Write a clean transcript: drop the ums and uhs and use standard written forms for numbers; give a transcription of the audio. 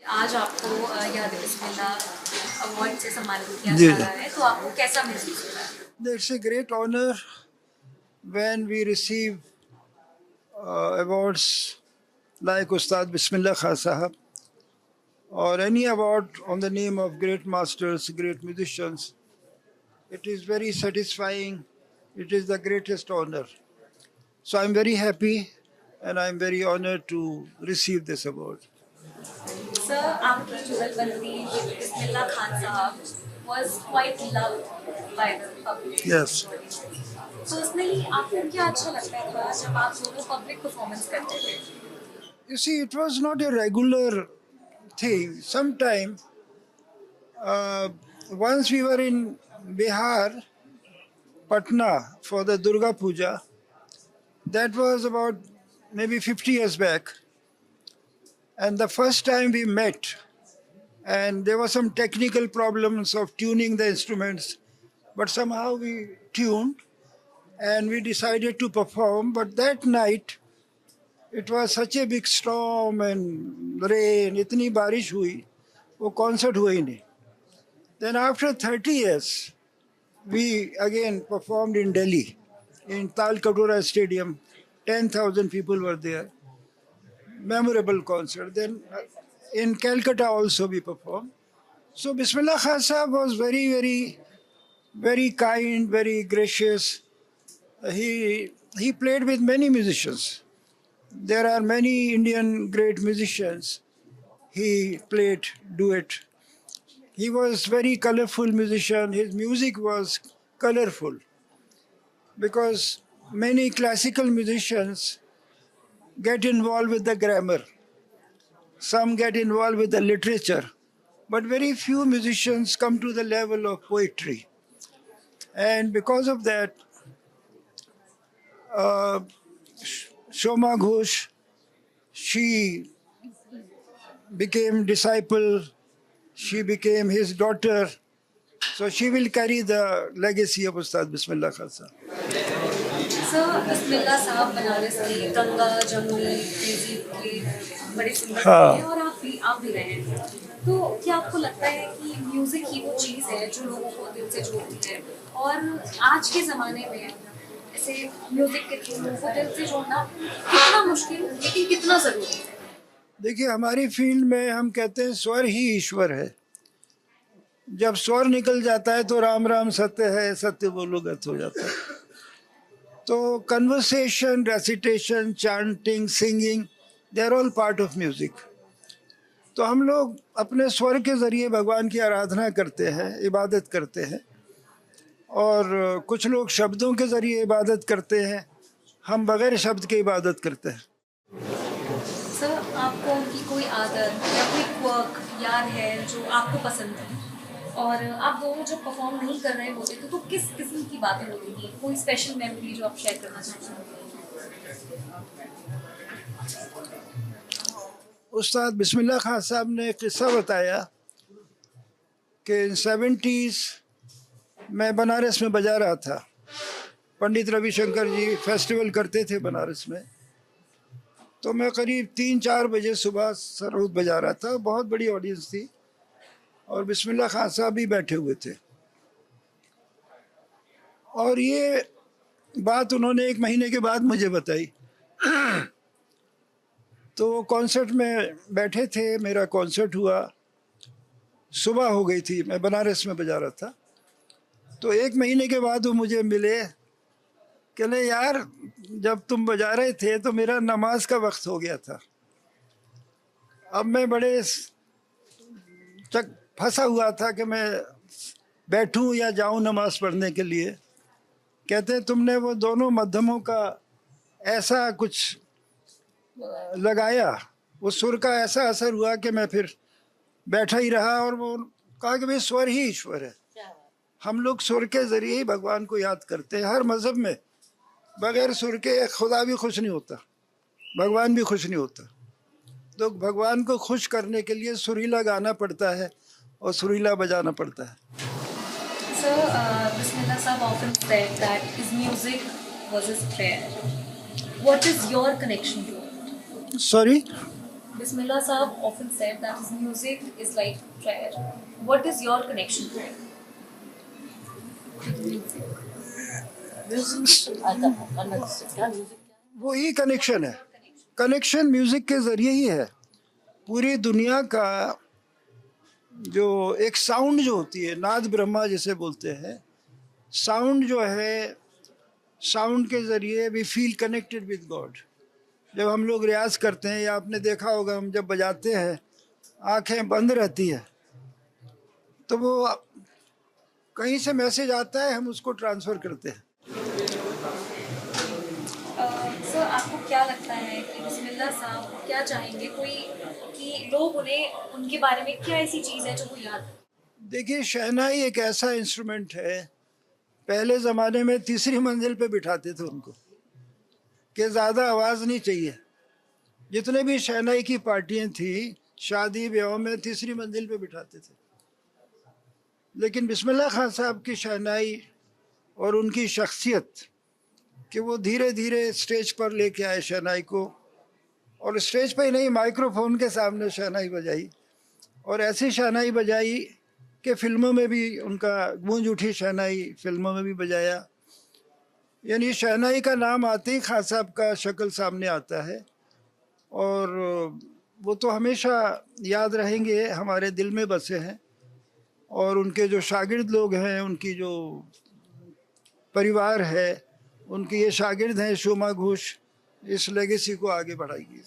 आज आपको याद बिस्मिल्लाह अवार्ड से सम्मानित किया जी जा रहा है, तो आपको कैसा महसूस हो रहा है? It's a great honor when we receive awards like Ustad Bismillah Khan Sahab or any award on the name of great masters, great musicians. It is very satisfying. It is the greatest honor. So I'm very happy and I'm very honored to receive this award. Sir, आपकी जुगलबंदी with Bismillah Khan साहब was quite loved by the public. Yes. Personally आपको क्या अच्छा लगता था जब आप दोनों पब्लिक परफॉर्मेंस करते थे? You see, it was not a regular thing. Sometime, once we were in Bihar, Patna for the Durga Puja. That was about maybe 50 years back. And the first time we met, and there were some technical problems of tuning the instruments, but somehow we tuned and we decided to perform. But that night, it was such a big storm and rain, itni barish hui, wo concert hua hi nahi. Then after 30 years, we again performed in Delhi, in Tal Katura Stadium. 10,000 people were there. Memorable concert. Then in Calcutta also we performed. So Bismillah Khan Sahab was very, very, very kind, very gracious. He played with many musicians. There are many Indian great musicians. He played duet. He was very colorful musician. His music was colorful because many classical musicians get involved with the grammar. Some get involved with the literature. But very few musicians come to the level of poetry. And because of that, Shoma Ghosh, she became disciple. She became his daughter. So she will carry the legacy of Ustad Bismillah Khan Sahab. Sir, Bismillah Sahab Banaras की गंगा जमुनी तहजीब के बड़े singer हाँ। हैं और आप भी रहे हैं। तो क्या आपको लगता है कि म्यूजिक ही वो चीज़ है जो लोगों को दिल से जोड़ती है, और आज के ज़माने में ऐसे म्यूजिक के थ्रू लोगों को दिल से जोड़ना कितना मुश्किल लेकिन कितना ज़रूरी है? देखिए, हमारी फील्ड में हम कहते हैं स्वर ही ईश्वर है। जब स्वर निकल जाता है तो राम राम सत्य है, सत्य बोलो गत हो जाता है। तो conversation, recitation, chanting, singing, they are all part of music. तो हम लोग अपने स्वर के ज़रिए भगवान की आराधना करते हैं, इबादत करते हैं, और कुछ लोग शब्दों के ज़रिए इबादत करते हैं। हम बग़ैर शब्द के इबादत करते हैं। सर, आपको उनकी कोई आदत या कोई क्वर्क याद है जो आपको पसंद है, और आप दोनों जब परफॉर्म नहीं कर रहे होते थे तो किस किस्म की बातें होती थी? कोई स्पेशल मेमोरी जो आप शेयर करना चाहते हैं? उस्ताद बिस्मिल्लाह खान साहब ने एक किस्सा बताया कि इन 70s मैं बनारस में बजा रहा था। पंडित रविशंकर जी फेस्टिवल करते थे बनारस में। तो मैं करीब 3-4 बजे सुबह सरोद बजा रहा था। बहुत बड़ी ऑडियंस थी और बिस्मिल्लाह खान साहब भी बैठे हुए थे। और ये बात उन्होंने 1 महीने के बाद मुझे बताई। तो कॉन्सर्ट में बैठे थे, मेरा कॉन्सर्ट हुआ, सुबह हो गई थी, मैं बनारस में बजा रहा था। तो 1 महीने के बाद वो मुझे मिले, कहले यार जब तुम बजा रहे थे तो मेरा नमाज का वक्त हो गया था। अब मैं बड़े फंसा हुआ था कि मैं बैठूं या जाऊं नमाज पढ़ने के लिए। कहते तुमने वो दोनों मध्यमों का ऐसा कुछ लगाया, वो सुर का ऐसा असर हुआ कि मैं फिर बैठा ही रहा। और वो कहा कि भाई स्वर ही ईश्वर है। हम लोग सुर के ज़रिए ही भगवान को याद करते हैं। हर मज़हब में बगैर सुर के खुदा भी खुश नहीं होता, भगवान भी खुश नहीं होता। तो भगवान को खुश करने के लिए सुरीला गाना पड़ता है और सुरीला बजाना पड़ता है। Sir, Bismillah Sahab often said that his music was his prayer. What is your connection to it? Sorry? Bismillah Saab often said that his music is like prayer. What is your connection to it? Music आता करना क्या music वो ही connection है। Connection music के जरिए ही है। पूरी दुनिया का जो एक साउंड जो होती है, नाद ब्रह्मा जिसे बोलते हैं, साउंड जो है, साउंड के ज़रिए we feel connected with God. जब हम लोग रियाज करते हैं, या आपने देखा होगा हम जब बजाते हैं आंखें बंद रहती है, तो वो कहीं से मैसेज आता है, हम उसको ट्रांसफ़र करते हैं। सर आपको क्या लगता है कि बिस्मिल्लाह साहब क्या चाहेंगे कोई कि लोग उन्हें उनके बारे में क्या ऐसी चीज़ है जो वो याद रखें? देखिए, शहनाई एक ऐसा इंस्ट्रूमेंट है, पहले ज़माने में तीसरी मंजिल पे बिठाते थे उनको कि ज़्यादा आवाज़ नहीं चाहिए। जितने भी शहनाई की पार्टियां थी, शादी ब्याह में तीसरी मंजिल पे बिठाते थे। लेकिन बिस्मिल्लाह खान साहब की शहनाई और उनकी शख्सियत कि वो धीरे धीरे स्टेज पर लेके आए शहनाई को, और स्टेज पे ही नहीं, माइक्रोफोन के सामने शहनाई बजाई, और ऐसी शहनाई बजाई कि फिल्मों में भी उनका गूंज उठी शहनाई फिल्मों में भी बजाया। यानी शहनाई का नाम आते ही खान साहब का शक्ल सामने आता है, और वो तो हमेशा याद रहेंगे, हमारे दिल में बसे हैं। और उनके जो शागिर्द लोग हैं, उनकी जो परिवार है, उनके ये शागिर्द हैं, शोमा घोष, इस लेगेसी को आगे बढ़ाएगी।